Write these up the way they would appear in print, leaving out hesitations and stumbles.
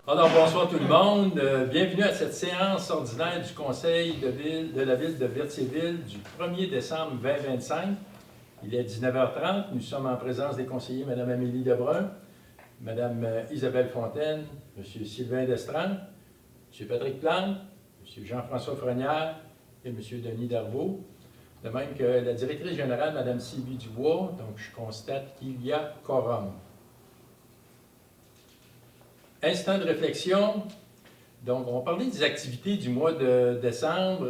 Alors, bonsoir tout le monde. Bienvenue à cette séance ordinaire du Conseil de la Ville de Berthierville du 1er décembre 2025. Il est 19h30. Nous sommes en présence des conseillers Mme Amélie Lebrun, Mme Isabelle Fontaine, M. Sylvain Destrand, M. Patrick Plante, M. Jean-François Frognard et M. Denis Darvaux. De même que la directrice générale, Mme Sylvie Dubois. Donc, je constate qu'il y a quorum. Instant de réflexion. Donc, on parlait des activités du mois de décembre.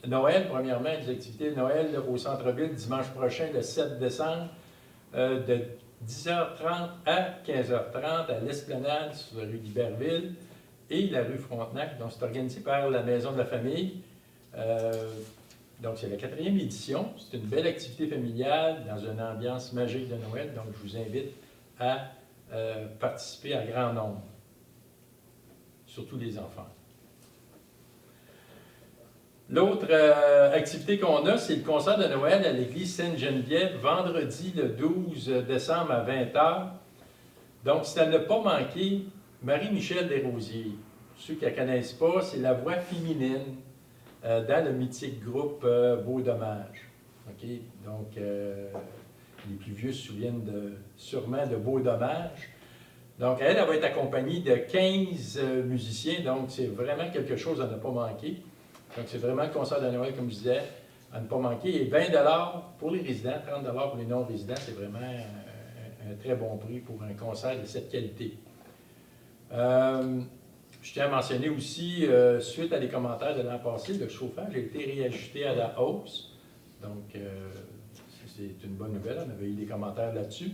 Noël, premièrement, des activités de Noël au centre-ville dimanche prochain, le 7 décembre, de 10h30 à 15h30 à l'Esplanade sur la rue d'Iberville et la rue Frontenac. Donc, c'est organisé par la Maison de la Famille. Donc, c'est la 4e édition. C'est une belle activité familiale dans une ambiance magique de Noël. Donc, je vous invite à participer à grand nombre, surtout les enfants. L'autre activité qu'on a, c'est le concert de Noël à l'église Sainte-Geneviève, vendredi le 12 décembre à 20h. Donc, c'est à ne pas manquer, Marie-Michel Desrosiers. Pour ceux qui ne la connaissent pas, c'est la voix féminine dans le mythique groupe Beau Dommage. Okay? Donc, les plus vieux se souviennent sûrement de Beau Dommage. Donc, elle va être accompagnée de 15 musiciens, donc c'est vraiment quelque chose à ne pas manquer. Donc, c'est vraiment le concert de Noël, comme je disais, à ne pas manquer. Et 20 $, pour les résidents, 30 $ pour les non-résidents, c'est vraiment un très bon prix pour un concert de cette qualité. Je tiens à mentionner aussi, suite à des commentaires de l'an passé, le chauffage a été réajusté à la hausse. Donc, c'est une bonne nouvelle. On avait eu des commentaires là-dessus.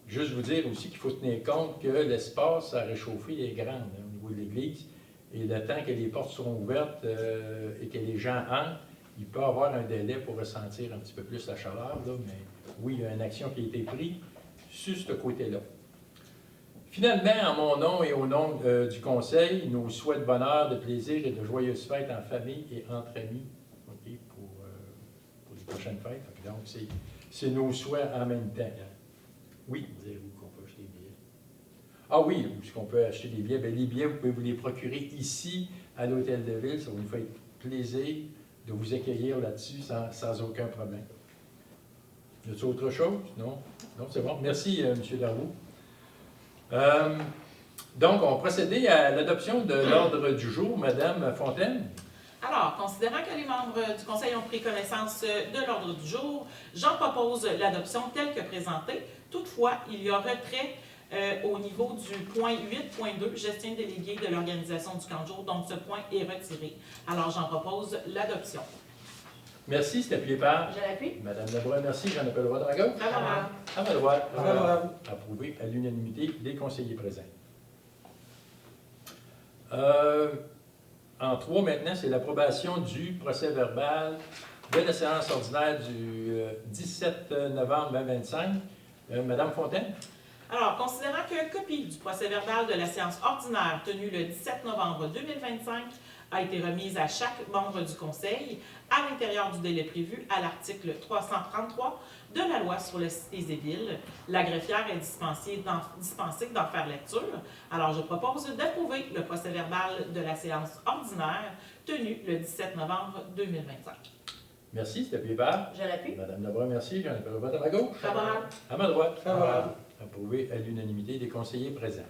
Juste vous dire aussi qu'il faut tenir compte que l'espace à réchauffer est grand au niveau de l'église. Et le temps que les portes seront ouvertes et que les gens entrent, il peut y avoir un délai pour ressentir un petit peu plus la chaleur. Là, mais oui, il y a une action qui a été prise sur ce côté-là. Finalement, en mon nom et au nom du Conseil, nous souhaitons bonheur, de plaisir et de joyeuses fêtes en famille et entre amis, okay, pour les prochaines fêtes. Donc, c'est nos souhaits en même temps. Oui. Direz-vous qu'on peut acheter des billets? Ah oui, où est-ce qu'on peut acheter des billets? Bien, les billets, vous pouvez vous les procurer ici, à l'Hôtel de Ville. Ça va nous faire plaisir de vous accueillir là-dessus sans aucun problème. Y a-t-il autre chose? Non? Non, c'est bon. Merci, M. Darvaux. Donc, on va procéder à l'adoption de l'ordre du jour. Madame Fontaine. Alors, considérant que les membres du Conseil ont pris connaissance de l'ordre du jour, j'en propose l'adoption telle que présentée. Toutefois, il y a retrait au niveau du point 8.2, gestion déléguée de l'organisation du camp de jour. Donc, ce point est retiré. Alors, j'en propose l'adoption. Merci, c'est appuyé par? Je l'appuie. Madame Lebrun, merci. J'en appelle le droit de la gauche. Favorable. À ma droite. Favorable. Approuvé à l'unanimité des conseillers présents. En 3, maintenant, c'est l'approbation du procès-verbal de la séance ordinaire du 17 novembre 2025. Madame Fontaine? Alors, considérant qu'une copie du procès-verbal de la séance ordinaire tenue le 17 novembre 2025 a été remise à chaque membre du Conseil à l'intérieur du délai prévu à l'article 333 de la loi sur le site des édiles, la greffière est dispensée d'en faire lecture. Alors, je propose d'approuver le procès-verbal de la séance ordinaire tenue le 17 novembre 2025. Merci, c'est appuyé par? Je l'appuie. Madame Lebrun, merci. J'en appelle le vote à ma gauche. Favorable. À ma droite. Favorable. Approuvé à l'unanimité des conseillers présents.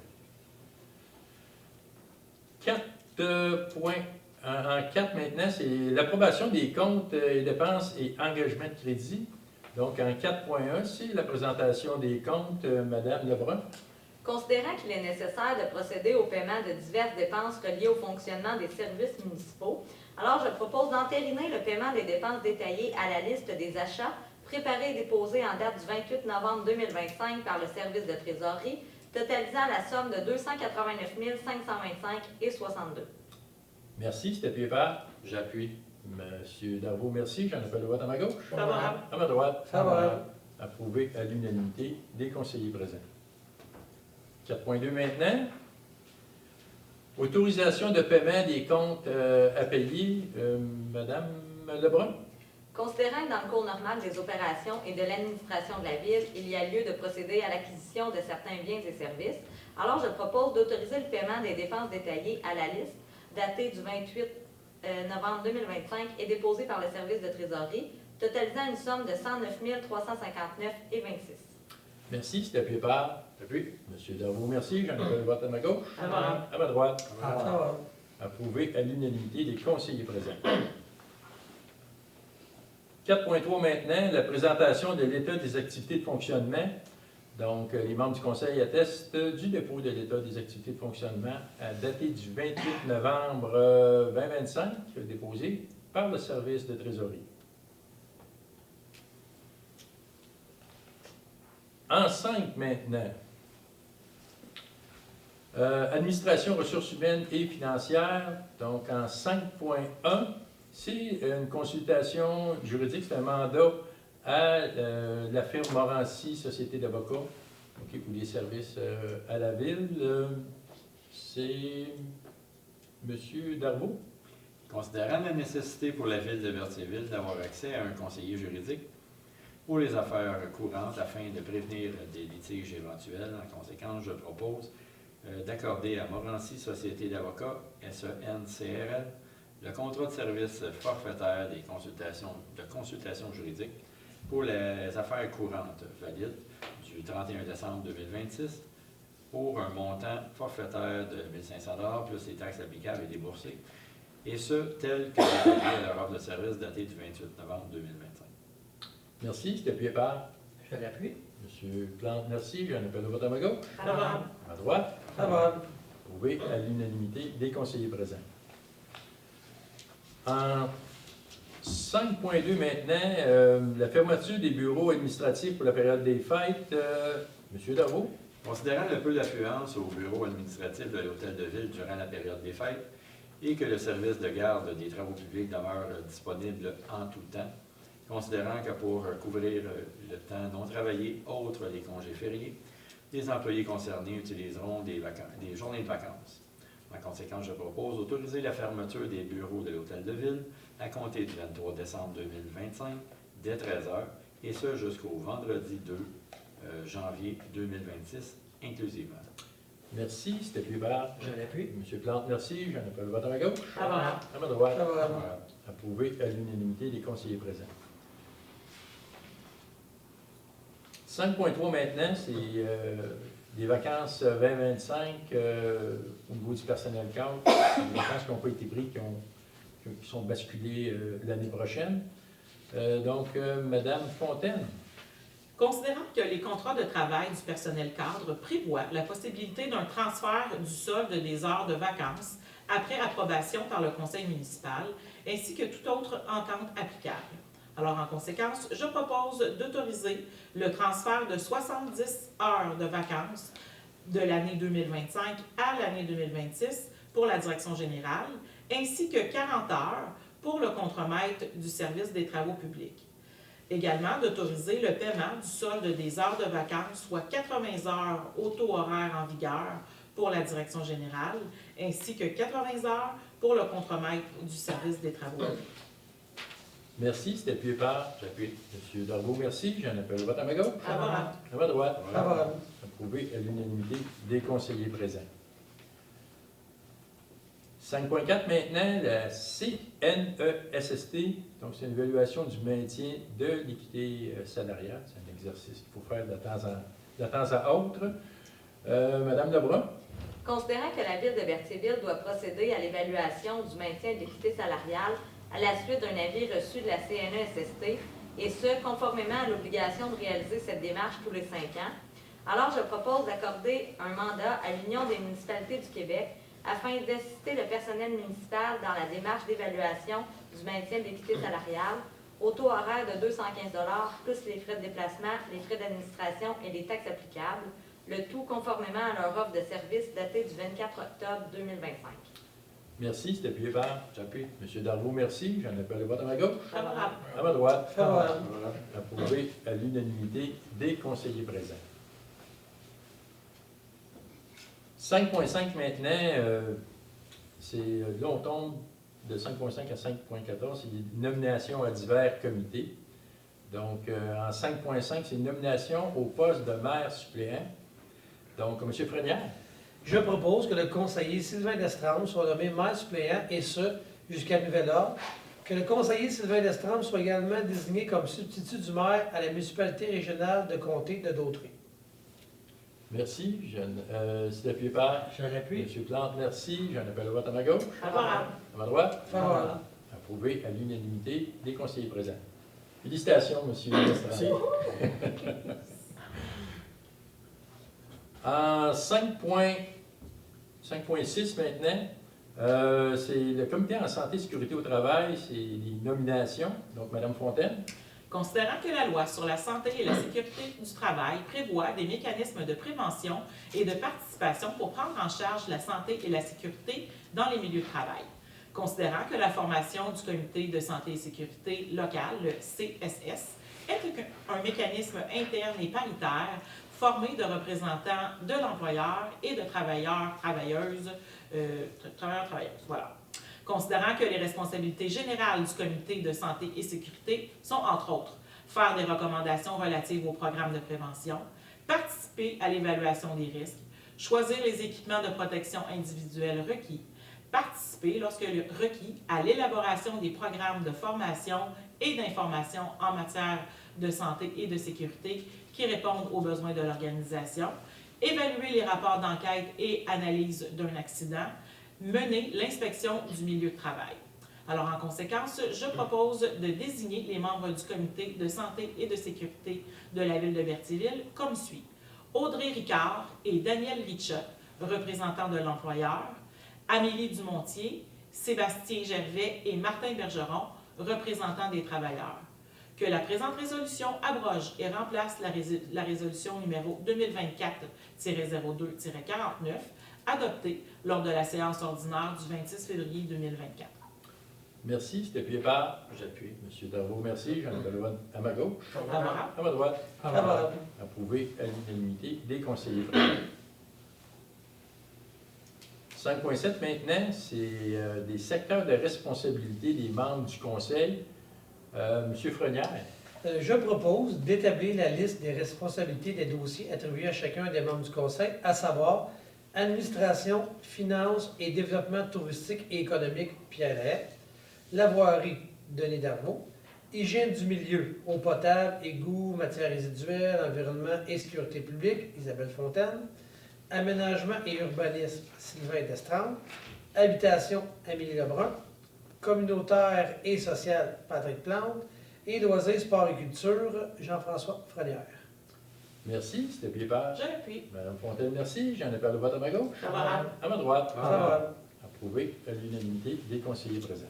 4 points. En 4 maintenant, c'est l'approbation des comptes et dépenses et engagements de crédit. Donc, en 4.1, c'est la présentation des comptes. Madame Lebrun. Considérant qu'il est nécessaire de procéder au paiement de diverses dépenses reliées au fonctionnement des services municipaux, alors je propose d'entériner le paiement des dépenses détaillées à la liste des achats préparés et déposés en date du 28 novembre 2025 par le service de trésorerie, totalisant la somme de 289 525,62 $. Merci, c'est appuyé par? J'appuie. Monsieur Darvaux, merci. J'en appelle le vote à ma gauche. Favorable. À ma droite. Favorable. Approuvé à l'unanimité des conseillers présents. 4.2 maintenant. Autorisation de paiement des comptes à payer. Madame Lebrun. Considérant que dans le cours normal des opérations et de l'administration de la Ville, il y a lieu de procéder à l'acquisition de certains biens et services, alors je propose d'autoriser le paiement des dépenses détaillées à la liste, datée du 28 novembre 2025 et déposée par le service de trésorerie, totalisant une somme de 109 359,26. Merci. C'est appuyé par? Appui. M. Darvaux, merci. J'en appelle le vote à ma gauche. Favorable. À ma droite. Favorable. Approuvé à l'unanimité des conseillers présents. 4.3 maintenant, la présentation de l'état des activités de fonctionnement. Donc, les membres du conseil attestent du dépôt de l'état des activités de fonctionnement daté du 28 novembre 2025, déposé par le service de trésorerie. En 5 maintenant, administration, ressources humaines et financières. Donc, en 5.1, c'est une consultation juridique, c'est un mandat à la firme Morancy, Société d'avocats, pour les services à la ville. C'est M. Darvaux. Considérant la nécessité pour la Ville de Berthierville d'avoir accès à un conseiller juridique pour les affaires courantes afin de prévenir des litiges éventuels, en conséquence, je propose d'accorder à Morancy Société d'avocats, SENCRL, le contrat de service forfaitaire des consultations juridiques pour les affaires courantes valides du 31 décembre 2026 pour un montant forfaitaire de 1 500 $ plus les taxes applicables et déboursées, et ce, tel que détaillé à leur offre de service datée du 28 novembre 2025. Merci. C'est appuyé par Je l'appuie. M. Plante, merci. J'en appelle le vote à ma gauche. Favorable. À ma droite. Favorable. Approuvé à l'unanimité des conseillers présents. En 5.2 maintenant, la fermeture des bureaux administratifs pour la période des fêtes. M. Darvaux. Considérant le peu d'affluence au bureau administratif de l'Hôtel de Ville durant la période des fêtes et que le service de garde des travaux publics demeure disponible en tout temps, considérant que pour couvrir le temps non travaillé, autre les congés fériés, les employés concernés utiliseront des journées de vacances. En conséquence, je propose d'autoriser la fermeture des bureaux de l'Hôtel de Ville à compter du 23 décembre 2025 dès 13h, et ce jusqu'au vendredi 2 janvier 2026 inclusivement. Merci. C'est appuyé par Je l'appuie. M. Plante, merci. J'en appelle le vote à ma gauche. Favorable. À ma droite. Favorable. Approuvé à l'unanimité des conseillers présents. 5.3 maintenant, c'est des vacances 2025 au niveau du personnel cadre. Des vacances qui n'ont pas été prises, qui sont basculées l'année prochaine. Donc, Mme Fontaine. Considérant que les contrats de travail du personnel cadre prévoient la possibilité d'un transfert du solde des heures de vacances après approbation par le conseil municipal, ainsi que toute autre entente applicable. Alors, en conséquence, je propose d'autoriser le transfert de 70 heures de vacances de l'année 2025 à l'année 2026 pour la direction générale, ainsi que 40 heures pour le contremaître du service des travaux publics. Également, d'autoriser le paiement du solde des heures de vacances, soit 80 heures au taux horaire en vigueur pour la direction générale, ainsi que 80 heures pour le contremaître du service des travaux publics. Merci. C'est appuyé par J'appuie. M. Darvaux, merci. J'en appelle le vote à ma gauche. Favorable. À ma droite. Favorable. Approuvé à l'unanimité des conseillers présents. 5.4 maintenant, la CNESST, donc c'est une évaluation du maintien de l'équité salariale. C'est un exercice qu'il faut faire de temps à autre. Madame Lebrun. Considérant que la Ville de Berthierville doit procéder à l'évaluation du maintien de l'équité salariale à la suite d'un avis reçu de la CNESST, et ce, conformément à l'obligation de réaliser cette démarche tous les 5 ans, alors je propose d'accorder un mandat à l'Union des municipalités du Québec afin d'assister le personnel municipal dans la démarche d'évaluation du maintien de l'équité salariale au taux horaire de 215 $ plus les frais de déplacement, les frais d'administration et les taxes applicables, le tout conformément à leur offre de service datée du 24 octobre 2025. Merci. C'est appuyé par J'appuie. M. Darvaux, merci. J'en appelle le vote à ma gauche. Favorable. À ma droite. Favorable. Approuvé à l'unanimité des conseillers présents. 5.5 maintenant, là on tombe de 5.5 à 5.14, c'est des nominations à divers comités. Donc, en 5.5, c'est une nomination au poste de maire suppléant. Donc, M. Frenière. Je propose que le conseiller Sylvain Destrame soit nommé maire suppléant, et ce, jusqu'à nouvel ordre. Que le conseiller Sylvain Destrame soit également désigné comme substitut du maire à la municipalité régionale de comté de Dautrey. Merci. C'est appuyé par Je l'appuie. M. Plante. Merci. J'en appelle le vote à ma gauche. Favorable. À ma droite. Favorable. Approuvé à l'unanimité des conseillers présents. Félicitations, M. Destrame. En 5.6 maintenant, c'est le comité en santé et sécurité au travail, c'est les nominations. Donc, Mme Fontaine. Considérant que la loi sur la santé et la sécurité du travail prévoit des mécanismes de prévention et de participation pour prendre en charge la santé et la sécurité dans les milieux de travail. Considérant que la formation du comité de santé et sécurité local, le CSS, est un mécanisme interne et paritaire formé de représentants de l'employeur et de travailleurs-travailleuses. Voilà. Considérant que les responsabilités générales du comité de santé et sécurité sont, entre autres, faire des recommandations relatives au programme de prévention, participer à l'évaluation des risques, choisir les équipements de protection individuelle requis, participer, lorsque requis, à l'élaboration des programmes de formation et d'information en matière de santé et de sécurité qui répondent aux besoins de l'organisation, évaluer les rapports d'enquête et analyse d'un accident, mener l'inspection du milieu de travail. Alors, en conséquence, je propose de désigner les membres du comité de santé et de sécurité de la ville de Berthierville comme suit. Audrey Ricard et Daniel Richa, représentants de l'employeur, Amélie Dumontier, Sébastien Gervais et Martin Bergeron, représentants des travailleurs. Que la présente résolution abroge et remplace la résolution numéro 2024-02-49, adoptée lors de la séance ordinaire du 26 février 2024. Merci. C'était appuyé par J'appuie. M. Darvaux. Merci. J'en appelle le vote à ma gauche. Favorable. À ma droite. Favorable. Approuvé à l'unanimité des conseillers présents. 5.7 maintenant, c'est des secteurs de responsabilité des membres du conseil. M. Frenière. Je propose d'établir la liste des responsabilités des dossiers attribués à chacun des membres du conseil, à savoir administration, finances et développement touristique et économique, Pierre Lahaye, la voirie, Denis Darvaux, hygiène du milieu, eau potable, égouts, matières résiduelles, environnement et sécurité publique, Isabelle Fontaine, aménagement et urbanisme, Sylvain Destrame, habitation, Amélie Lebrun, communautaire et social, Patrick Plante, et loisirs, sport et culture, Jean-François Frenière. Merci. C'était appuyé par Je l'appuie. Mme Fontaine. Merci. J'en appelle le vote à ma gauche. Favorable. À ma droite. Favorable. Approuvé à l'unanimité des conseillers présents.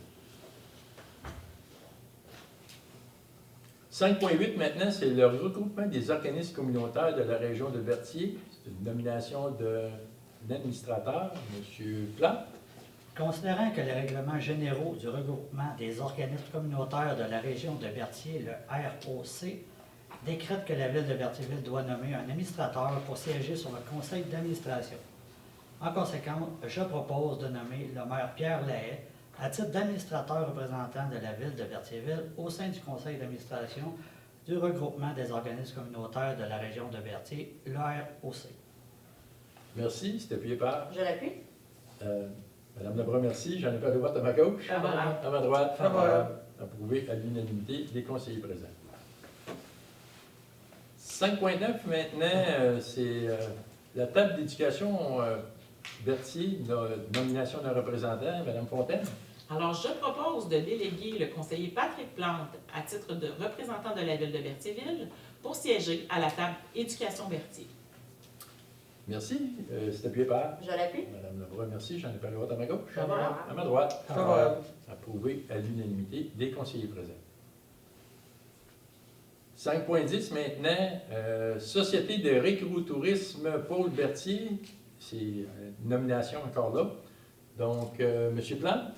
5.8 maintenant, c'est le regroupement des organismes communautaires de la région de Berthier. C'est une nomination d'un administrateur, M. Plante. Considérant que les règlements généraux du regroupement des organismes communautaires de la région de Berthier, le ROC, décrète que la ville de Berthierville doit nommer un administrateur pour siéger sur le conseil d'administration. En conséquence, je propose de nommer le maire Pierre Lahaye à titre d'administrateur représentant de la ville de Berthierville au sein du conseil d'administration du regroupement des organismes communautaires de la région de Berthier, le ROC. Merci. C'était appuyé par Je l'appuie. Mme Lebrun. Merci. J'en appelle le vote à ma gauche. Favorable. À ma droite. Favorable. Approuvé à l'unanimité des conseillers présents. 5.9 maintenant, c'est la table d'éducation Berthier, nomination d'un représentant, Mme Fontaine. Alors, je propose de déléguer le conseiller Patrick Plante à titre de représentant de la ville de Berthierville pour siéger à la table Éducation Berthier. Merci. C'est appuyé par Je l'appuie. Mme Lebrun. Merci. J'en appelle le vote à ma gauche. Favorable. À ma droite. Favorable. Approuvé à l'unanimité des conseillers présents. 5.10 maintenant, Société de récréotourisme Paul Berthier. C'est une nomination encore là. Donc, M. Plante.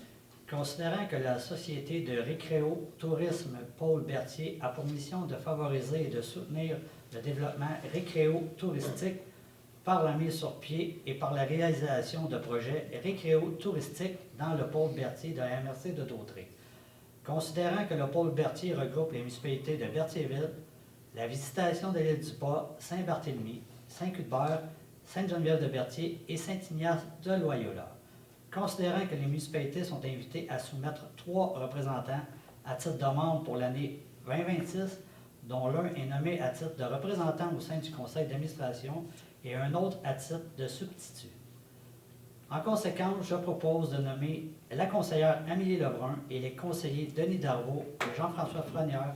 Considérant que la Société de récréo-tourisme Paul Berthier a pour mission de favoriser et de soutenir le développement récréo-touristique par la mise sur pied et par la réalisation de projets récréo-touristiques dans le pôle Berthier de la MRC de Dautré. Considérant que le pôle Berthier regroupe les municipalités de Berthierville, la Visitation de l'île du Pas, Saint-Barthélemy, Saint-Cuthbert, Sainte-Geneviève-de-Berthier et Saint-Ignace de Loyola. Considérant que les municipalités sont invitées à soumettre 3 représentants à titre de membre pour l'année 2026, dont l'un est nommé à titre de représentant au sein du conseil d'administration et un autre à titre de substitut. En conséquence, je propose de nommer la conseillère Amélie Lebrun et les conseillers Denis Darvaux et Jean-François Frenière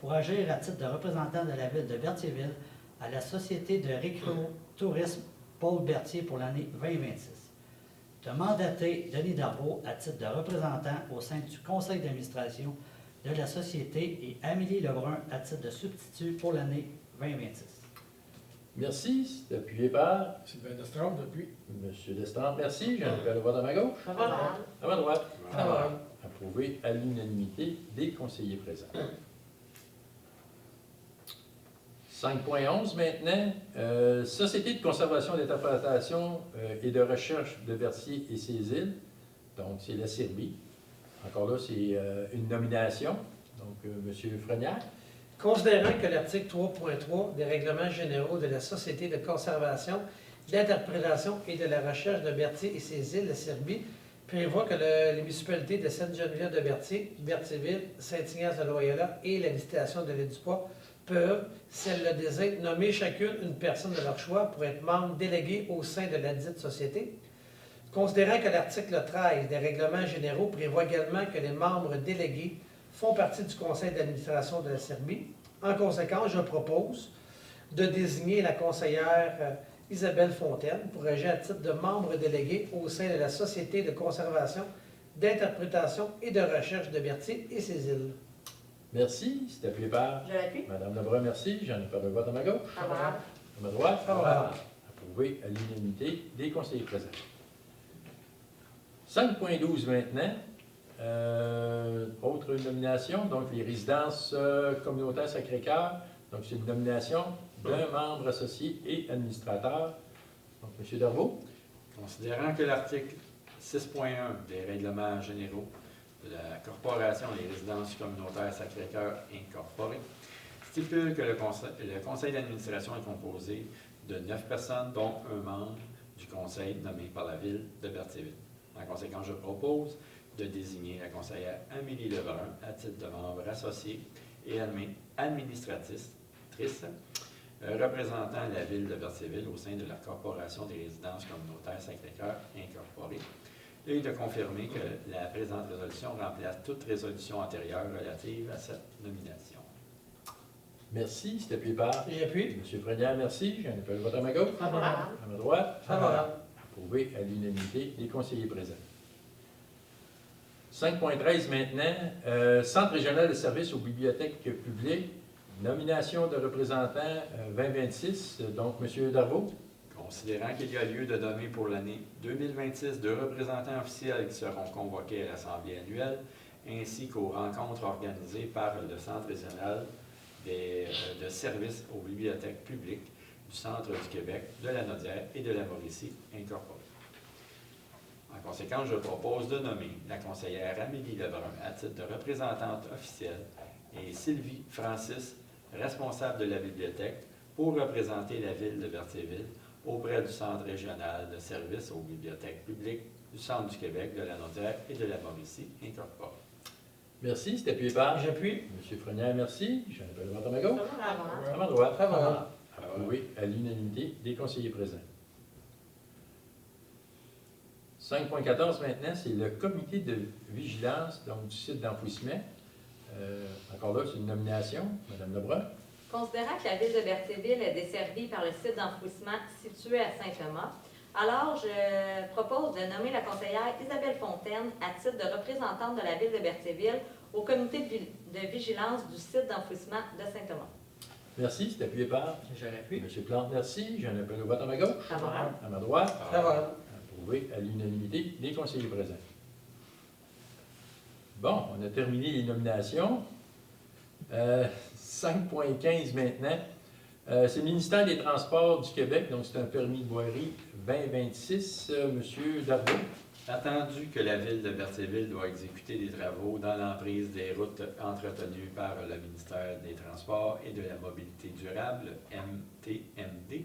pour agir à titre de représentant de la ville de Berthierville à la Société de récréo-tourisme Paul Berthier pour l'année 2026. De mandater Denis Darvaux à titre de représentant au sein du conseil d'administration de la Société et Amélie Lebrun à titre de substitut pour l'année 2026. Merci. C'est appuyé par Sylvain Destrade, depuis. M. Destrade. Merci. J'en appelle le vote à ma gauche. Favorable. À ma droite. Favorable. Approuvé à l'unanimité des conseillers présents. 5.11 maintenant, Société de conservation, d'interprétation et de recherche de Berthier et ses îles. Donc, c'est la Serbie. Encore là, c'est une nomination. Donc, M. Frenière. Considérant que l'article 3.3 des règlements généraux de la Société de conservation, d'interprétation et de la recherche de Berthier et ses îles, la Serbie, prévoit que les municipalités de Sainte-Geneviève-de-Berthier, Berthierville, Saint-Ignace-de-Loyola et la Visitation de l'île du Pas peuvent, si elles le désirent, nommer chacune une personne de leur choix pour être membre délégué au sein de la dite société. Considérant que l'article 13 des règlements généraux prévoit également que les membres délégués font partie du conseil d'administration de la Serbie, en conséquence, je propose de désigner la conseillère Isabelle Fontaine pour agir à titre de membre délégué au sein de la Société de conservation, d'interprétation et de recherche de Berthier et ses îles. Merci. C'est appuyé par Je l'appuie. Mme Lebrun. Merci. J'en appelle le vote à ma gauche. Favorable. À ma droite. Favorable. Approuvé à l'unanimité des conseillers présents. 5.12 maintenant. Autre nomination, donc les résidences communautaires Sacré-Cœur. Donc, c'est une nomination d'un membre associé et administrateur. Donc, M. Darvaux. Considérant que l'article 6.1 des règlements généraux de la Corporation des résidences communautaires Sacré-Cœur Incorporée stipule que le conseil d'administration est composé de 9 personnes, dont un membre du conseil nommé par la ville de Berthierville. En conséquence, je propose de désigner la conseillère Amélie Lebrun à titre de membre associé et administratrice représentant la ville de Berthierville au sein de la Corporation des résidences communautaires Sacré-Cœur Incorporée et de confirmer que la présente résolution remplace toute résolution antérieure relative à cette nomination. Merci. C'est appuyé par J'appuie. M. Frenière. Merci. J'en appelle le vote à ma gauche. Favorable. À ma droite. Favorable. Approuvé à l'unanimité des conseillers présents. 5.13 maintenant, Centre régional de services aux bibliothèques publiques, nomination de représentants 2026, donc M. Darvaux. Considérant qu'il y a lieu de nommer pour l'année 2026 2 représentants officiels qui seront convoqués à l'Assemblée annuelle, ainsi qu'aux rencontres organisées par le Centre régional de services aux bibliothèques publiques du Centre du Québec, de la Nodière et de la Mauricie incorporée. En conséquence, je propose de nommer la conseillère Amélie Lebrun à titre de représentante officielle et Sylvie Francis, responsable de la bibliothèque, pour représenter la ville de Berthierville auprès du Centre régional de services aux bibliothèques publiques du Centre du Québec, de la Nodière et de la Mauricie incorporée. Merci. C'est appuyé par J'appuie. M. Frenière. Merci. J'en appelle le vote à ma gauche. Favorable. À ma droite. Favorable. Approuvé à l'unanimité des conseillers présents. 5.14 maintenant, c'est le comité de vigilance donc, du site d'enfouissement. Encore là, c'est une nomination. Mme Lebrun. Considérant que la ville de Berthierville est desservie par le site d'enfouissement situé à Saint-Thomas, alors je propose de nommer la conseillère Isabelle Fontaine à titre de représentante de la ville de Berthierville au comité de vigilance du site d'enfouissement de Saint-Thomas. Merci. C'est appuyé par Je l'appuie. M. Plante. Merci. J'en appelle le vote à ma gauche. Favorable. À ma droite. Favorable. Approuvé à l'unanimité des conseillers présents. Bon, on a terminé les nominations. 5.15 maintenant. C'est le ministère des Transports du Québec, donc c'est un permis de voirie 2026. Monsieur Darbo. Attendu que la Ville de Berthierville doit exécuter des travaux dans l'emprise des routes entretenues par le ministère des Transports et de la Mobilité durable, MTMD.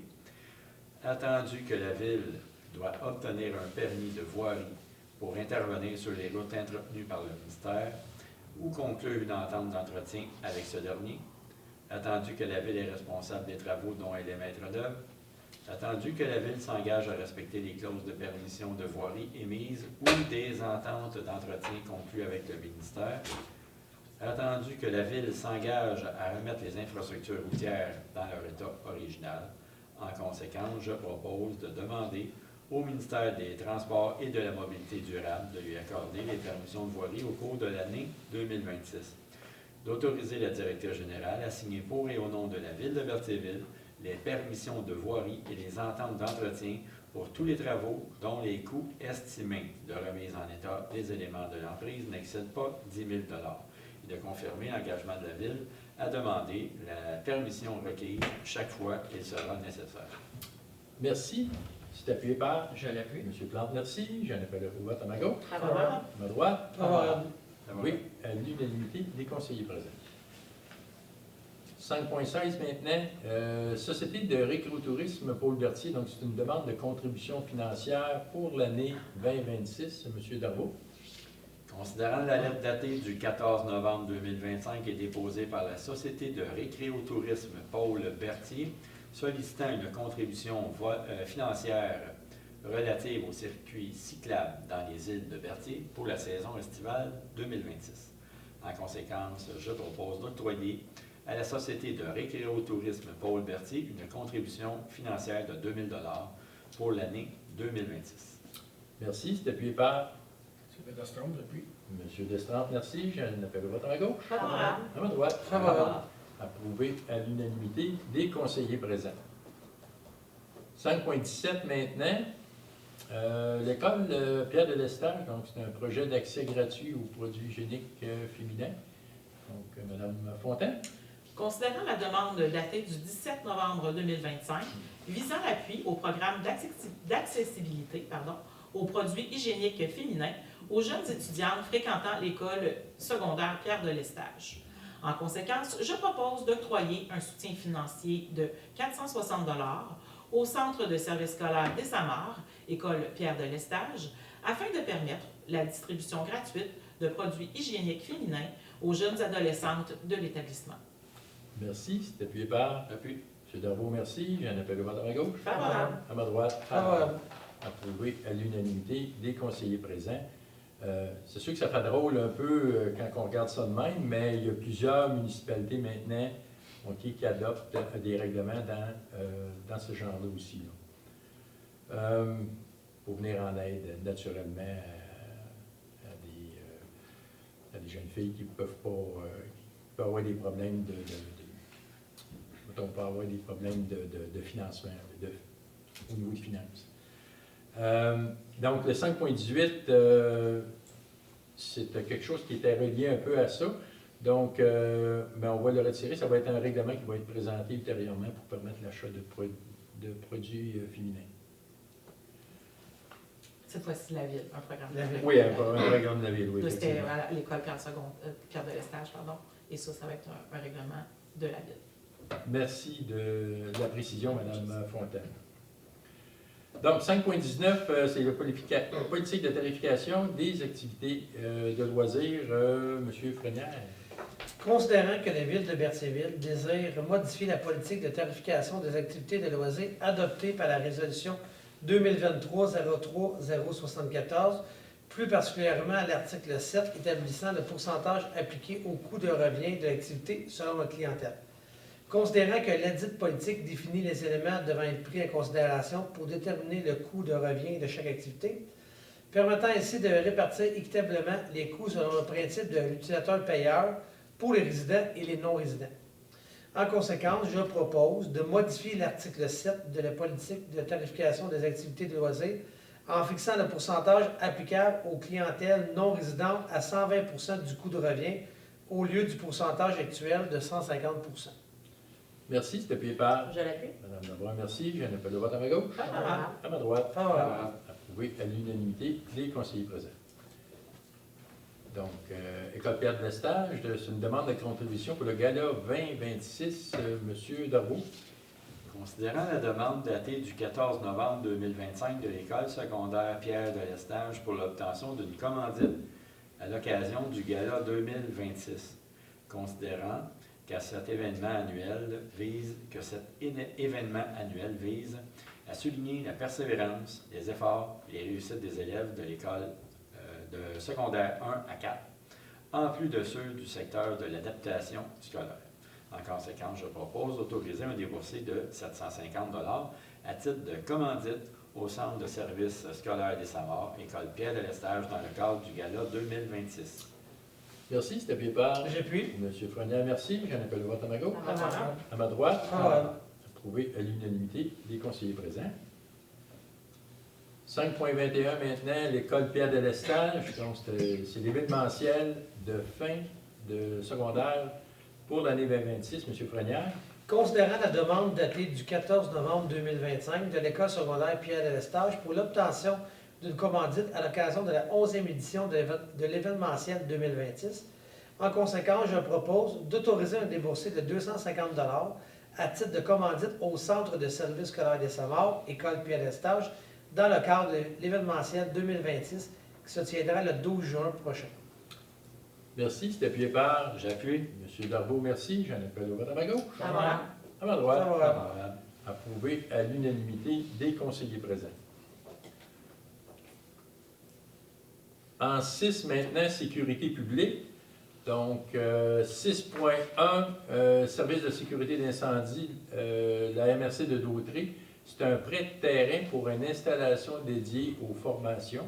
Attendu que la Ville doit obtenir un permis de voirie pour intervenir sur les routes entretenues par le ministère ou conclure une entente d'entretien avec ce dernier. Attendu que la Ville est responsable des travaux dont elle est maître d'œuvre. Attendu que la Ville s'engage à respecter les clauses de permission de voirie émises ou des ententes d'entretien conclues avec le ministère. Attendu que la Ville s'engage à remettre les infrastructures routières dans leur état original. En conséquence, je propose de demander au ministère des Transports et de la Mobilité durable de lui accorder les permissions de voirie au cours de l'année 2026. D'autoriser la directrice générale à signer pour et au nom de la Ville de Berthierville les permissions de voirie et les ententes d'entretien pour tous les travaux dont les coûts estimés de remise en état des éléments de l'emprise n'excèdent pas 10 000 et de confirmer l'engagement de la Ville à demander la permission requise chaque fois qu'il sera nécessaire. Merci. C'est appuyé par Je l'appuie. M. Plante, merci. J'en appelle au vote à ma gauche. Favorable. À ma droite. Favorable. Oui, à l'unanimité des conseillers présents. 5.16 maintenant, Société de récréotourisme Paul Berthier, donc c'est une demande de contribution financière pour l'année 2026. M. Darbo. Considérant la lettre datée du 14 novembre 2025 et déposée par la Société de récréotourisme Paul Berthier, sollicitant une contribution financière relative au circuit cyclable dans les îles de Berthier pour la saison estivale 2026. En conséquence, je propose d'octroyer à la Société de récréotourisme Paul Berthier une contribution financière de 2 000 pour l'année 2026. Merci. C'est appuyé par M. Destrom, j'appuie. M. Destrempe, merci. J'en appelle au vote à ma gauche. Favorable. À ma droite. Favorable. Approuvé à l'unanimité des conseillers présents. 5.17 maintenant. L'école Pierre de Lestage, donc c'est un projet d'accès gratuit aux produits hygiéniques féminins. Donc, Mme Fontaine. Considérant la demande datée du 17 novembre 2025 visant l'appui au programme d'accessibilité aux produits hygiéniques féminins aux jeunes étudiantes fréquentant l'école secondaire Pierre de Lestage. En conséquence, je propose d'octroyer un soutien financier de 460 $ au Centre de services scolaires des Amars, école Pierre de Lestage, afin de permettre la distribution gratuite de produits hygiéniques féminins aux jeunes adolescentes de l'établissement. Merci. C'est appuyé par Appui. M. Darbo, merci. J'en appelle au vote à ma gauche. Favorable. À ma droite. Favorable. Approuvé à l'unanimité des conseillers présents. C'est sûr que ça fait drôle un peu quand on regarde ça de même, mais il y a plusieurs municipalités maintenant qui adoptent des règlements dans ce genre-là aussi. Là. Pour venir en aide naturellement à des jeunes filles qui peuvent pas, qui peuvent avoir des problèmes peut avoir des problèmes de financement, au niveau des finances. Donc, le 5.18, c'est quelque chose qui était relié un peu à ça. Donc, on va le retirer. Ça va être un règlement qui va être présenté ultérieurement pour permettre l'achat de produits féminins. Cette fois-ci, la Ville, un programme. La Ville. Oui, un règlement de la Ville, oui. Là, c'était effectivement. à l'école Pierre de Lestage, et ça va être un règlement de la Ville. Merci de la précision, Mme Fontaine. Donc, 5.19, c'est la politique de tarification des activités de loisirs. M. Frenière. Considérant que la Ville de Berthierville désire modifier la politique de tarification des activités de loisirs adoptée par la résolution 2023-03-074, plus particulièrement à l'article 7 établissant le pourcentage appliqué au coût de revient de l'activité selon la clientèle. Considérant que ladite politique définit les éléments devant être pris en considération pour déterminer le coût de revient de chaque activité, permettant ainsi de répartir équitablement les coûts selon le principe de l'utilisateur-payeur pour les résidents et les non-résidents. En conséquence, je propose de modifier l'article 7 de la politique de tarification des activités de loisirs en fixant le pourcentage applicable aux clientèles non résidentes à 120 % du coût de revient au lieu du pourcentage actuel de 150 %. Merci, c'est appuyé par Je l'appuie. Mme Lebrun, merci. J'ai un appel de vote à ma gauche. Favorable. À ma droite. Favorable. Approuvé à l'unanimité des conseillers présents. Donc, École Pierre de Lestage, c'est une demande de contribution pour le gala 2026. Monsieur Darbo. Considérant la demande datée du 14 novembre 2025 de l'École secondaire Pierre de Lestage pour l'obtention d'une commandite à l'occasion du gala 2026, considérant que cet événement annuel vise à souligner la persévérance, les efforts et les réussites des élèves de l'école de secondaire 1 à 4, en plus de ceux du secteur de l'adaptation scolaire. En conséquence, je propose d'autoriser un déboursé de 750 $ à titre de commandite au Centre de services scolaires des Savoirs, École Pierre de Lestage, dans le cadre du gala 2026. Merci, c'est appuyé par J'appuie. Monsieur Frenière, merci. J'ai un appel de vote à ma gauche. Favorable. À ma droite. Favorable. Approuvé à l'unanimité des conseillers présents. 5.21 maintenant, l'École Pierre de Lestage. Donc, c'est l'événementiel de fin de secondaire pour l'année 2026. Monsieur Frenière. Considérant la demande datée du 14 novembre 2025 de l'École secondaire Pierre de Lestage pour l'obtention d'une commandite à l'occasion de la 11e édition de l'événementiel 2026, en conséquence, je propose d'autoriser un déboursé de 250 $ à titre de commandite au Centre de services scolaires des Savoirs, École Pierre de Lestage, dans le cadre de l'événementiel 2026 qui se tiendra le 12 juin prochain. Merci, c'est appuyé par J'appuie. Monsieur Darbo, merci. J'ai un appel de vote à ma gauche. Favorable. À ma droite. Favorable. Favorable. Approuvé à l'unanimité des conseillers présents. En 6 maintenant, sécurité publique. Donc, 6.1, service de sécurité d'incendie, la MRC de Dautré. C'est un prêt de terrain pour une installation dédiée aux formations.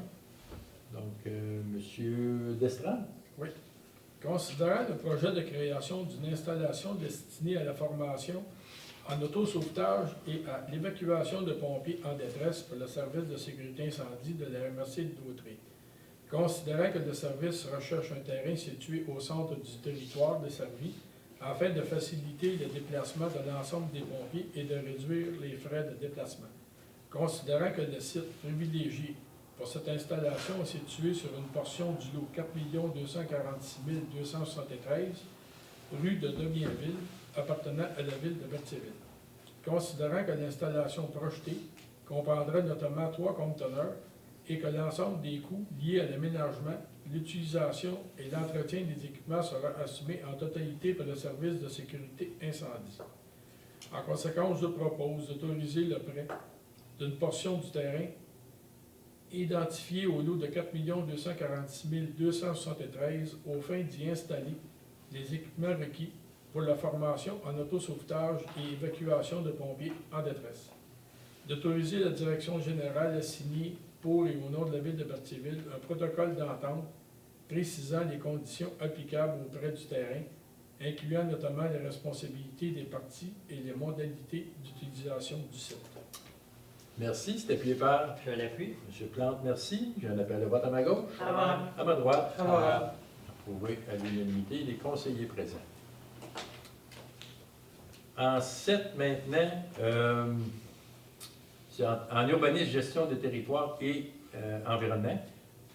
Donc, Monsieur Destrade. Considérant le projet de création d'une installation destinée à la formation en autosauvetage et à l'évacuation de pompiers en détresse pour le service de sécurité incendie de la MRC de Dautré. Considérant que le service recherche un terrain situé au centre du territoire desservi afin de faciliter le déplacement de l'ensemble des pompiers et de réduire les frais de déplacement. Considérant que le site privilégié pour cette installation est situé sur une portion du lot 4 246 273, rue de Domienville, appartenant à la ville de Berthierville. Considérant que l'installation projetée comprendra notamment 3 conteneurs et que l'ensemble des coûts liés à l'aménagement, l'utilisation et l'entretien des équipements sera assumé en totalité par le service de sécurité incendie. En conséquence, je propose d'autoriser le prêt d'une portion du terrain identifiée au lot de 4 246 273 aux fins d'y installer les équipements requis pour la formation en autosauvetage et évacuation de pompiers en détresse. D'autoriser la direction générale à signer pour et au nom de la ville de Berthierville un protocole d'entente précisant les conditions applicables au prêt du terrain, incluant notamment les responsabilités des parties et les modalités d'utilisation du site. Merci, c'est appuyé par Je l'appuie. Monsieur Plante, merci. J'ai un appel de vote à ma gauche. Favorable. À ma droite. Favorable. Approuvé à l'unanimité des conseillers présents. En 7 maintenant, c'est en urbanisme, gestion des territoires et environnement.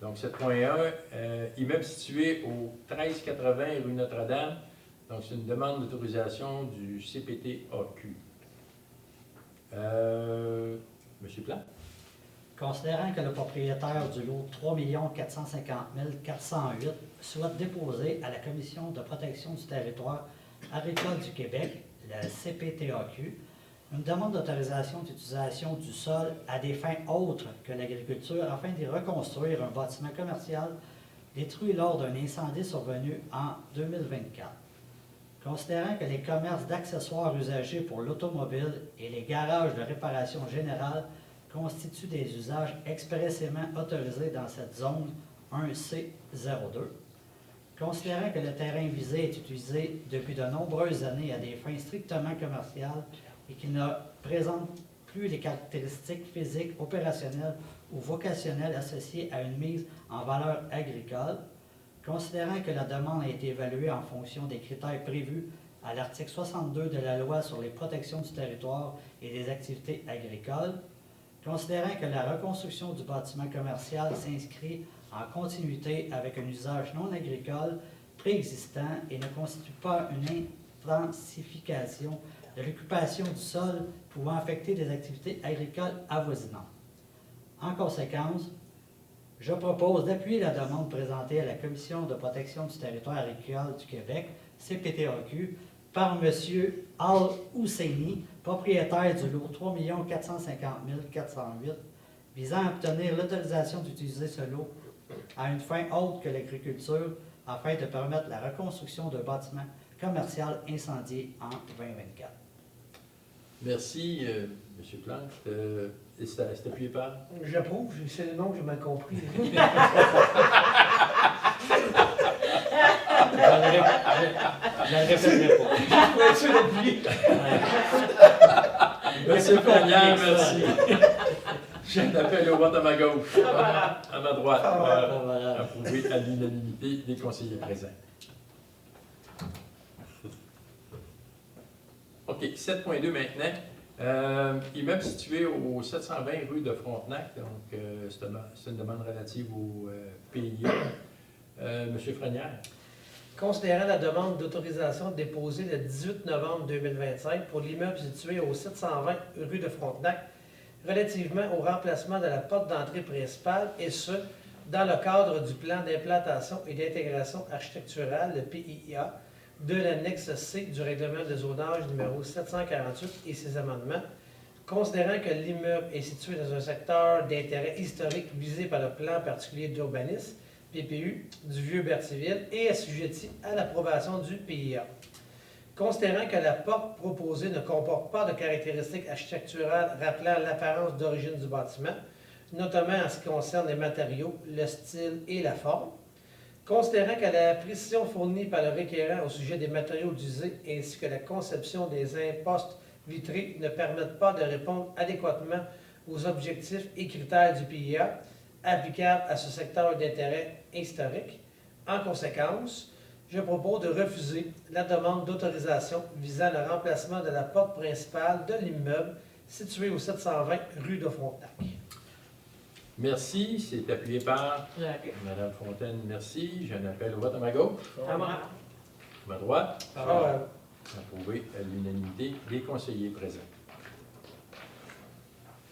Donc 7.1, immeuble situé au 1380 rue Notre-Dame. Donc c'est une demande d'autorisation du CPT-AQ. Monsieur Plat? Considérant que le propriétaire du lot 3 450 408 souhaite déposer à la Commission de protection du territoire agricole du Québec, la CPTAQ, une demande d'autorisation d'utilisation du sol à des fins autres que l'agriculture afin d'y reconstruire un bâtiment commercial détruit lors d'un incendie survenu en 2024. Considérant que les commerces d'accessoires usagés pour l'automobile et les garages de réparation générale constituent des usages expressément autorisés dans cette zone 1C02, considérant que le terrain visé est utilisé depuis de nombreuses années à des fins strictement commerciales et qu'il ne présente plus les caractéristiques physiques, opérationnelles ou vocationnelles associées à une mise en valeur agricole, considérant que la demande a été évaluée en fonction des critères prévus à l'article 62 de la loi sur les protections du territoire et des activités agricoles, considérant que la reconstruction du bâtiment commercial s'inscrit en continuité avec un usage non agricole préexistant et ne constitue pas une intensification de l'occupation du sol pouvant affecter des activités agricoles avoisinantes. En conséquence, je propose d'appuyer la demande présentée à la Commission de protection du territoire agricole du Québec, CPTAQ, par M. Al-Husseini, propriétaire du lot 3 450 408, visant à obtenir l'autorisation d'utiliser ce lot à une fin autre que l'agriculture, afin de permettre la reconstruction d'un bâtiment commercial incendié en 2024. Merci, M. Plante. C'est appuyé par? J'approuve, c'est le nom que j'ai mal compris. Je ne répéterai pas. Je vais être sûr d'appuyer. Monsieur Frenière, merci. Je t'appelle au vote à ma gauche. Favorable. À ma droite. Favorable. Voilà. Approuvé à l'unanimité des conseillers présents. OK, 7.2 maintenant. Immeuble situé au 720 rue de Frontenac, donc c'est une demande relative au PIA. Monsieur Frenière. Considérant la demande d'autorisation déposée le 18 novembre 2025 pour l'immeuble situé au 720 rue de Frontenac, relativement au remplacement de la porte d'entrée principale, et ce, dans le cadre du plan d'implantation et d'intégration architecturale, le PIA, de l'annexe C du règlement de zonage numéro 748 et ses amendements, considérant que l'immeuble est situé dans un secteur d'intérêt historique visé par le plan particulier d'urbanisme, PPU, du Vieux-Berthierville et assujetti à l'approbation du PIA. Considérant que la porte proposée ne comporte pas de caractéristiques architecturales rappelant l'apparence d'origine du bâtiment, notamment en ce qui concerne les matériaux, le style et la forme, considérant que la précision fournie par le requérant au sujet des matériaux utilisés ainsi que la conception des impostes vitrés ne permettent pas de répondre adéquatement aux objectifs et critères du PIA applicables à ce secteur d'intérêt historique, en conséquence, je propose de refuser la demande d'autorisation visant le remplacement de la porte principale de l'immeuble situé au 720 rue de Frontenac. Merci. C'est appuyé par J'appuie. Mme Fontaine. Merci. J'en appelle au vote à ma gauche. Favorable. À ma droite. Favorable. Approuvé à l'unanimité des conseillers présents.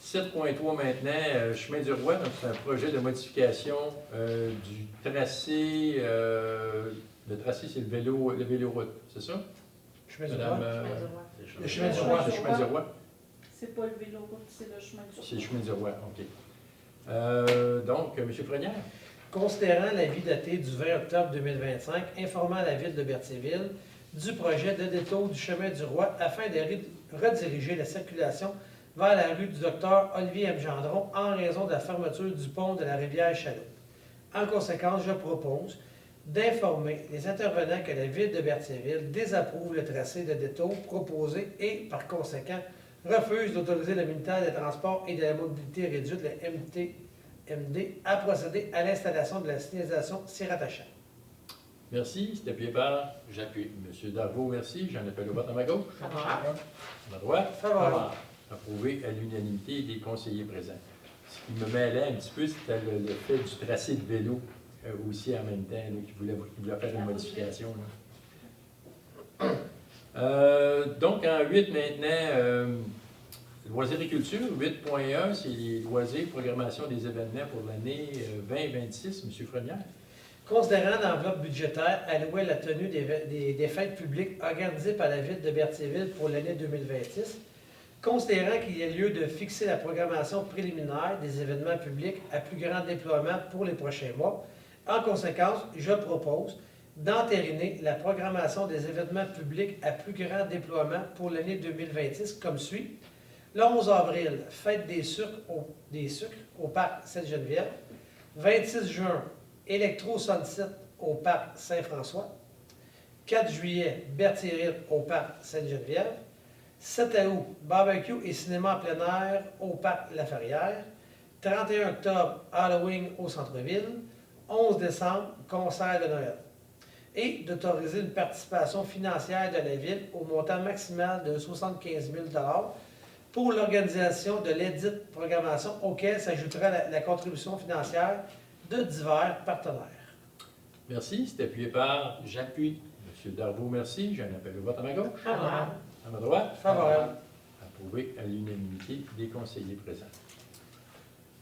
7.3 maintenant, chemin du Roi, donc c'est un projet de modification du tracé. Le tracé, c'est le véloroute, c'est ça? Chemin du Madame, Roi. Le chemin du Le chemin du roi. Roi. Le chemin du Roi. C'est pas le véloroute, c'est le chemin du roi. C'est le chemin du Roi, OK. Donc, M. Frenière. Considérant l'avis daté du 20 octobre 2025, informant la Ville de Berthierville du projet de détour du chemin du Roi afin de rediriger la circulation vers la rue du Dr Olivier M. Gendron en raison de la fermeture du pont de la rivière Chaloupe. En conséquence, je propose d'informer les intervenants que la Ville de Berthierville désapprouve le tracé de détour proposé et, par conséquent, refuse d'autoriser le ministère des Transports et de la Mobilité réduite, le MTMD, à procéder à l'installation de la signalisation s'y rattachant. Merci. C'est appuyé par J'appuie. M. Darvaux, merci. J'en appelle au vote à ma gauche. Favorable. À ma droite. Favorable. Approuvé à l'unanimité des conseillers présents. Ce qui me mêlait un petit peu, c'était le fait du tracé de vélo aussi en même temps, là, qui voulait faire une modification. Donc, en 8 maintenant, loisirs-culture, 8.1, c'est les loisirs, programmation des événements pour l'année 2026. M. Frenière. Considérant l'enveloppe budgétaire allouée à la tenue des fêtes publiques organisées par la Ville de Berthierville pour l'année 2026, considérant qu'il y a lieu de fixer la programmation préliminaire des événements publics à plus grand déploiement pour les prochains mois, en conséquence, je propose d'entériner la programmation des événements publics à plus grand déploiement pour l'année 2026 comme suit. Le 11 avril, fête des sucres au parc Sainte-Geneviève. 26 juin, Electro Sunset au parc Saint-François. 4 juillet, Berthierville au parc Sainte-Geneviève. 7 août, barbecue et cinéma en plein air au parc Laferrière. 31 octobre, Halloween au centre-ville. 11 décembre, concert de Noël. et d'autoriser une participation financière de la Ville au montant maximal de 75 000 pour l'organisation de l'édite programmation auquel s'ajoutera la contribution financière de divers partenaires. Merci. C'est appuyé par J'appuie. M. Darvaux, merci. J'ai un appel au vote à ma gauche. Favorable. À ma droite. Favorable. Approuvé à l'unanimité des conseillers présents.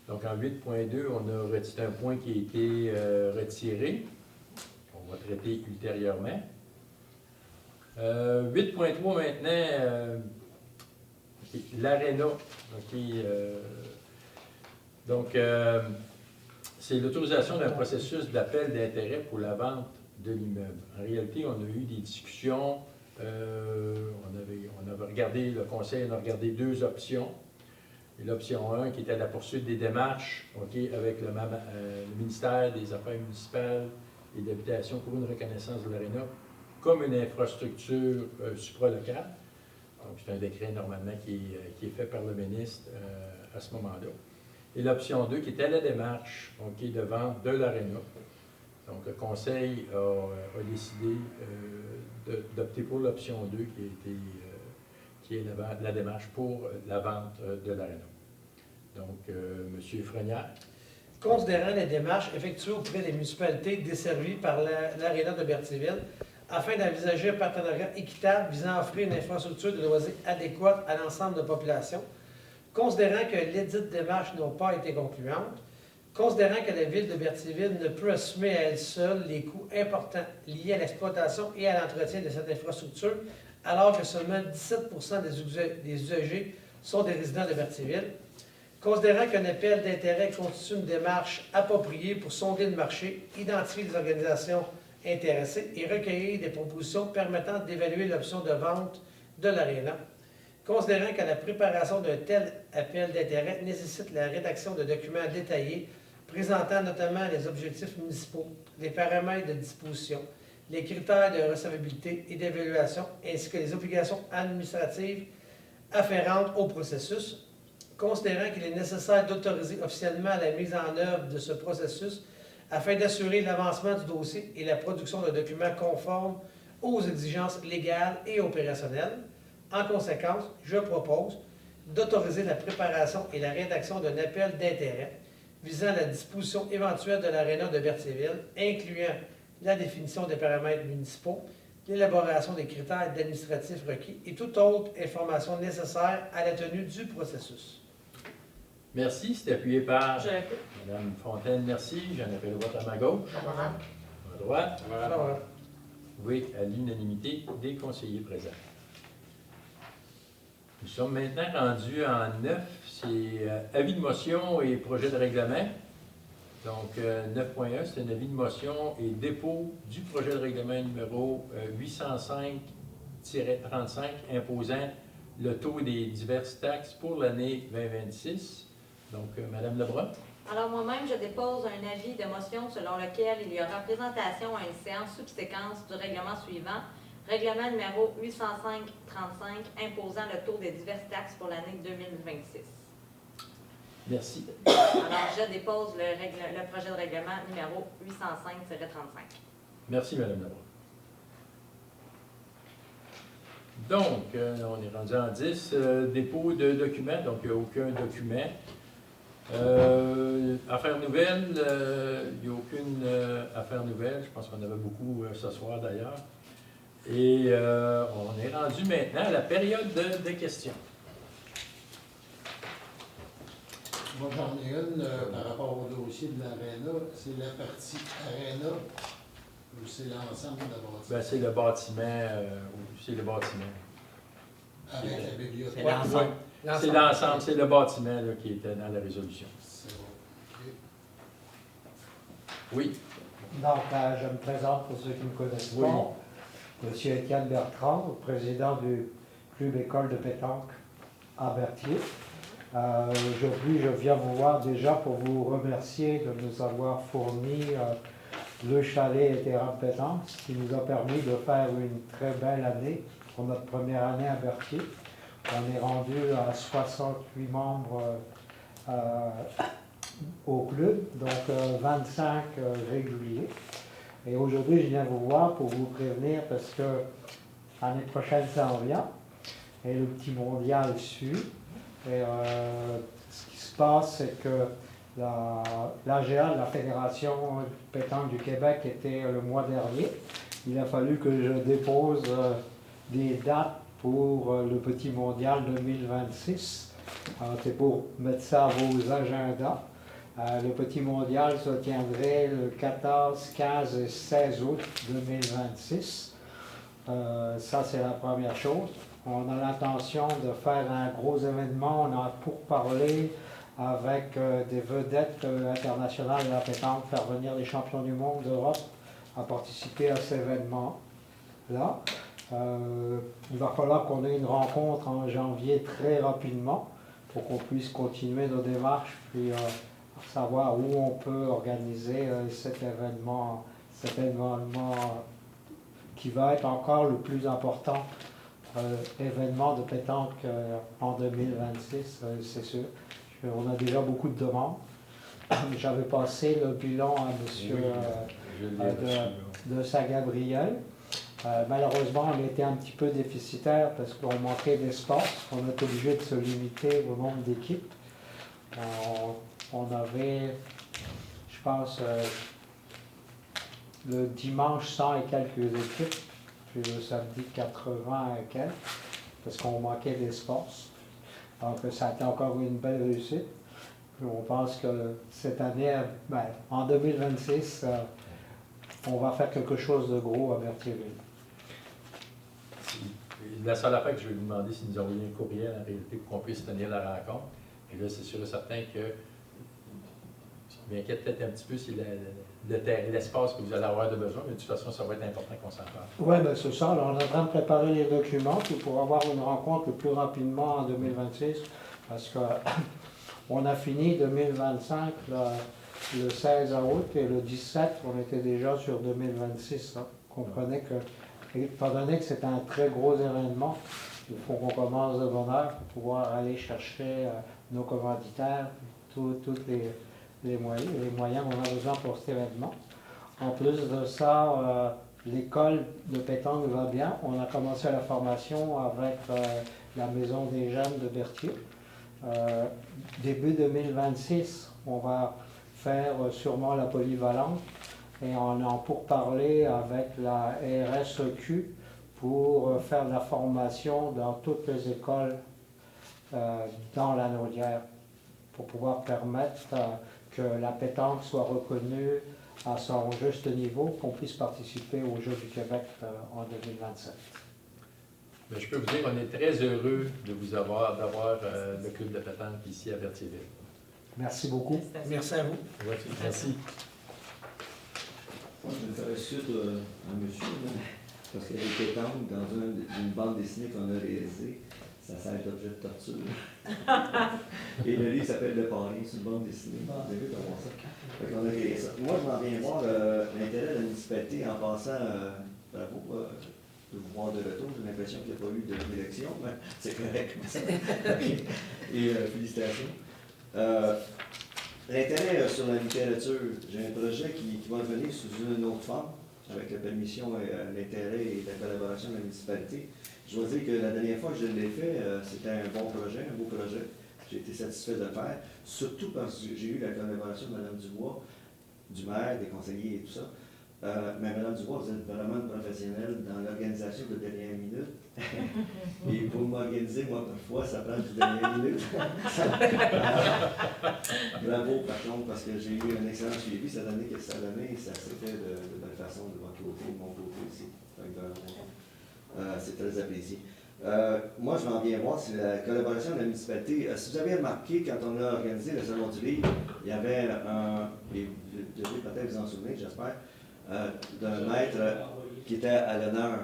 Donc, en 8.2, on a retiré un point qui a été retiré. On va traiter ultérieurement. 8.3 maintenant, l'ARENA. C'est l'autorisation d'un processus d'appel d'intérêt pour la vente de l'immeuble. En réalité, on a eu des discussions. On avait regardé, le conseil on a regardé deux options. Et l'option 1, qui était la poursuite des démarches avec le ministère des Affaires municipales et d'Habitation pour une reconnaissance de l'ARENA comme une infrastructure supralocale. Donc, c'est un décret normalement qui est fait par le ministre à ce moment-là. Et l'option 2, qui était la démarche de vente de l'ARENA. Donc, le conseil a décidé d'opter pour l'option 2, qui est la démarche pour la vente de l'ARENA. Donc, M. Frenière. Considérant les démarches effectuées auprès des municipalités desservies par l'ARENA de Berthierville, afin d'envisager un partenariat équitable visant à offrir une infrastructure de loisirs adéquate à l'ensemble de la population, considérant que lesdites démarches n'ont pas été concluantes, considérant que la Ville de Berthierville ne peut assumer à elle seule les coûts importants liés à l'exploitation et à l'entretien de cette infrastructure, alors que seulement 17 des usagers sont des résidents de Berthierville, considérant qu'un appel d'intérêt constitue une démarche appropriée pour sonder le marché, identifier les organisations intéressées et recueillir des propositions permettant d'évaluer l'option de vente de l'ARENA, considérant que la préparation d'un tel appel d'intérêt nécessite la rédaction de documents détaillés présentant notamment les objectifs municipaux, les paramètres de disposition, les critères de recevabilité et d'évaluation, ainsi que les obligations administratives afférentes au processus, considérant qu'il est nécessaire d'autoriser officiellement la mise en œuvre de ce processus afin d'assurer l'avancement du dossier et la production de documents conformes aux exigences légales et opérationnelles. En conséquence, je propose d'autoriser la préparation et la rédaction d'un appel d'intérêt visant la disposition éventuelle de l'ARENA de Berthierville, incluant la définition des paramètres municipaux, l'élaboration des critères administratifs requis et toute autre information nécessaire à la tenue du processus. Merci. C'est appuyé par Je l'appuie. Mme Fontaine, merci. J'en appelle au vote à ma gauche. Favorable. À ma droite. Favorable. Oui, à l'unanimité des conseillers présents. Nous sommes maintenant rendus en 9, c'est avis de motion et projet de règlement. Donc, 9.1, c'est un avis de motion et dépôt du projet de règlement numéro 805-35 imposant le taux des diverses taxes pour l'année 2026. Donc, Mme Lebrun. Alors moi-même, je dépose un avis de motion selon lequel il y aura présentation à une séance subséquence du règlement suivant, règlement numéro 805-35 imposant le taux des diverses taxes pour l'année 2026. Merci. Alors je dépose le projet de règlement numéro 805-35. Merci, Mme Lebrun. Donc, on est rendu en 10. Dépôt de documents, donc il n'y a aucun document. Affaires nouvelles, il n'y a aucune affaire nouvelle. Je pense qu'on avait beaucoup ce soir d'ailleurs. Et on est rendu maintenant à la période de questions. Moi, j'en ai une par rapport au dossier de l'ARENA. C'est la partie ARENA ou c'est l'ensemble de la bâtiment? Ben, c'est le bâtiment. C'est le bâtiment. Avec la bibliothèque. C'est l'ensemble. C'est l'ensemble, c'est le bâtiment là, qui était dans la résolution. C'est bon. OK. Oui. Donc, je me présente pour ceux qui ne me connaissent pas. Monsieur Étienne Bertrand, président du Club École de pétanque à Berthier. Aujourd'hui, je viens vous voir déjà pour vous remercier de nous avoir fourni le chalet et terrain de pétanque, ce qui nous a permis de faire une très belle année pour notre première année à Berthier. On est rendu à 68 membres au club, donc 25 réguliers. Et aujourd'hui, je viens vous voir pour vous prévenir parce que l'année prochaine, ça en vient. Et le petit mondial suit. Et ce qui se passe, c'est que l'AGA, la Fédération pétanque du Québec, était le mois dernier. Il a fallu que je dépose des dates pour le petit mondial 2026. C'est pour mettre ça à vos agendas. Le petit mondial se tiendrait le 14, 15 et 16 août 2026. Ça, c'est la première chose. On a l'intention de faire un gros événement. On a pourparlé avec des vedettes internationales de la pétanque, faire venir les champions du monde d'Europe à participer à cet événement-là. Il va falloir qu'on ait une rencontre en janvier très rapidement pour qu'on puisse continuer nos démarches puis savoir où on peut organiser cet événement qui va être encore le plus important événement de pétanque en 2026, c'est sûr. On a déjà beaucoup de demandes. J'avais passé le bilan à monsieur de Saint-Gabriel. Malheureusement, on était un petit peu déficitaire parce qu'on manquait d'espace. On est obligé de se limiter au nombre d'équipes. On avait, je pense, le dimanche 100 et quelques équipes, puis le samedi 80 et quelques, parce qu'on manquait d'espace. Donc ça a été encore une belle réussite. Puis on pense que cette année, en 2026, on va faire quelque chose de gros à Berthierville. La seule affaire que je vais vous demander, c'est de nous envoyer un courriel en réalité pour qu'on puisse tenir la rencontre. Et là, c'est sûr et certain que ce qui m'inquiète peut-être un petit peu, c'est l'espace que vous allez avoir de besoin, mais de toute façon, ça va être important qu'on s'en parle. Oui, bien c'est ça. Alors, on est en train de préparer les documents pour avoir une rencontre le plus rapidement en 2026, parce qu'on a fini 2025 le 16 août et le 17, on était déjà sur 2026. Hein. Comprenez que, étant donné que c'est un très gros événement, il faut qu'on commence de bonne heure pour pouvoir aller chercher nos commanditaires, tous les moyens qu'on a besoin pour cet événement. En plus de ça, l'école de pétanque va bien. On a commencé la formation avec la Maison des Jeunes de Berthier. Début 2026, on va faire sûrement la polyvalente et on en pourparler avec la RSEQ pour faire de la formation dans toutes les écoles dans la Naudière pour pouvoir permettre que la pétanque soit reconnue à son juste niveau, qu'on puisse participer aux Jeux du Québec en 2027. Mais je peux vous dire qu'on est très heureux de vous d'avoir le club de pétanque ici à Berthierville. Merci beaucoup. Merci à vous. Ouais, merci. Moi, je me ferais suite à monsieur, là, parce qu'il y a des pétanques dans une bande dessinée qu'on a réalisée. Ça sert d'objet de torture. Et le livre s'appelle Le Parrain, c'est une bande dessinée. Vous avez vu comment ça? Fait qu'on a créé ça. Moi, je m'en viens voir l'intérêt de la municipalité en passant, bravo, de vous voir de retour. J'ai l'impression qu'il n'y a pas eu d'élection, mais c'est correct. Et félicitations. L'intérêt sur la littérature, j'ai un projet qui va venir sous une autre forme, avec la permission et l'intérêt et la collaboration de la municipalité. Je dois dire que la dernière fois que je l'ai fait, c'était un bon projet, un beau projet. J'ai été satisfait de le faire, surtout parce que j'ai eu la collaboration de Mme Dubois, du maire, des conseillers et tout ça. Mais Mme Dubois, vous êtes vraiment une professionnelle dans l'organisation de dernière minute. Et pour m'organiser, moi, parfois, ça prend du dernière minute. Bravo, par contre, parce que j'ai eu un excellent suivi cette année que ça donnait et ça s'est fait de belle façon de votre côté, de mon côté aussi. C'est très apprécié. Moi, je m'en viens voir, c'est la collaboration de la municipalité. Si vous avez remarqué, quand on a organisé le Salon du Livre, il y avait et vous devez peut-être vous en souvenir, j'espère, d'un maître qui était à l'honneur.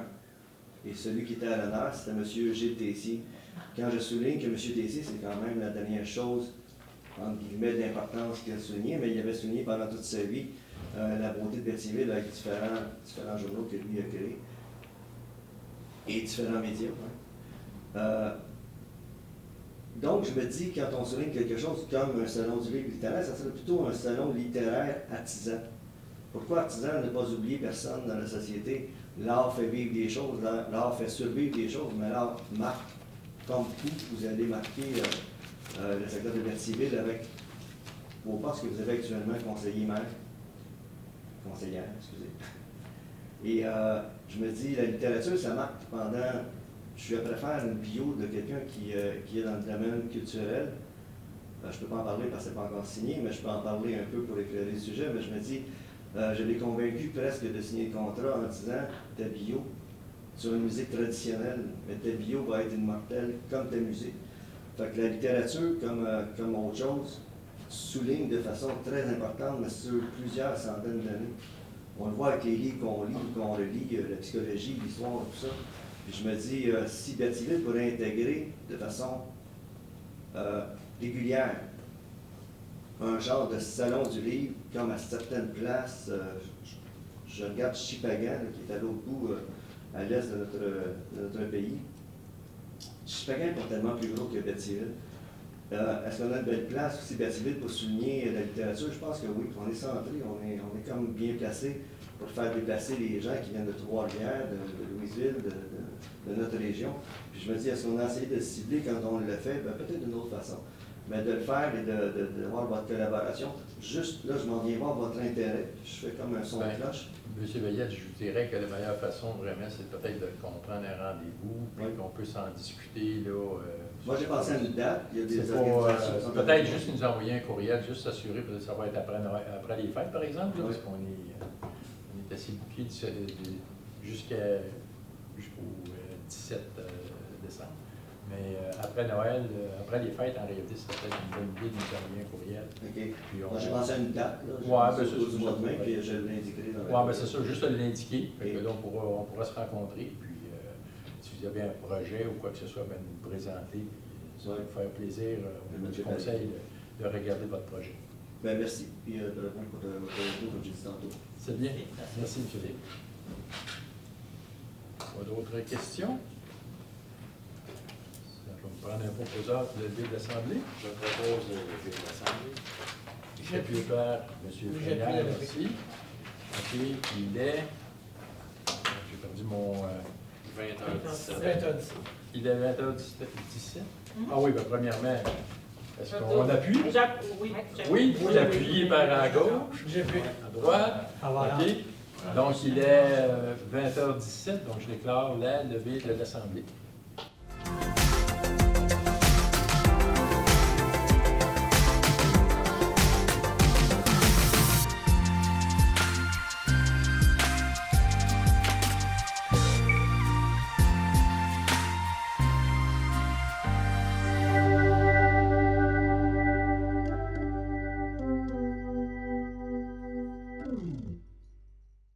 Et celui qui était à l'honneur, c'était M. Gilles Tessier. Quand je souligne que M. Tessier, c'est quand même la dernière chose, entre guillemets, d'importance qu'il a souligné, mais il avait souligné pendant toute sa vie la beauté de Berthierville avec différents journaux que lui a créés. Et différents médias. Ouais. Donc, je me dis, quand on souligne quelque chose comme un salon du livre littéraire, ça serait plutôt un salon littéraire artisan. Pourquoi artisan? Ne pas oublier personne dans la société. L'art fait vivre des choses, l'art fait survivre des choses, mais l'art marque, comme tout, vous allez marquer le secteur de Berthierville avec vos postes que vous avez actuellement, conseillère, excusez. Et je me dis, la littérature, ça marque pendant... Je suis après faire une bio de quelqu'un qui est dans le domaine culturel. Je ne peux pas en parler parce que ce n'est pas encore signé, mais je peux en parler un peu pour éclairer le sujet. Mais je me dis, je l'ai convaincu presque de signer le contrat en disant, ta bio sur une musique traditionnelle, mais ta bio va être immortelle comme ta musique. Fait que la littérature, comme autre chose, souligne de façon très importante, mais sur plusieurs centaines d'années. On le voit avec les livres qu'on relit, la psychologie, l'histoire, tout ça. Puis je me dis, si Berthierville pourrait intégrer de façon régulière un genre de salon du livre, comme à certaines places, je regarde Chipagan, qui est à l'autre bout, à l'est de notre pays. Chipagan n'est pas tellement plus gros que Berthierville. Est-ce qu'on a une belle place aussi, Berthierville, pour souligner la littérature? Je pense que oui, on est centré, on est comme bien placé pour faire déplacer les gens qui viennent de Trois-Rivières, de Louisville, de notre région. Puis je me dis, est-ce qu'on a essayé de cibler quand on le fait? Ben, peut-être d'une autre façon. Mais de le faire et de voir votre collaboration, juste là, je m'en viens voir votre intérêt. Je fais comme un son de cloche. Monsieur Veillette, je vous dirais que la meilleure façon, vraiment, c'est peut-être de comprendre un rendez-vous, puis qu'on peut s'en discuter, là. Moi, j'ai pensé à une date, il y a des organisations. Peut-être juste nous envoyer un courriel, juste s'assurer, peut-être ça va être après les fêtes, par exemple, là, parce qu'on est assez bouclé jusqu'au 17 décembre. Mais après Noël, après les fêtes, en réalité, c'est peut-être une bonne idée de nous envoyer un courriel. OK. Moi, j'ai pensé à une date, là. Ouais, c'est du mois de mai, puis je l'indiquerai dans la... Oui, bien c'est ça, juste de l'indiquer. Fait que là, on pourra se rencontrer, puis si vous avez un projet ou quoi que ce soit, ben, nous présenter, puis ça va vous faire plaisir, du conseil, de regarder votre projet. Bien, merci. Puis de répondre pour votre retour, comme j'ai dit tantôt. C'est bien. Merci, M. Philippe. Pas d'autres questions? Je vais me prendre un proposeur pour lever de l'Assemblée. Je propose de lever de l'Assemblée. J'appuie par M. Freillard, merci. OK, il est... J'ai perdu mon... 20h17. 20h17. Il est 20h17? Ah oui, bien, premièrement, est-ce qu'on appuie? Oui, Oui, vous appuyez par à gauche, J'appuie. à droite. OK. Donc, il est 20h17, donc je déclare la levée de l'Assemblée.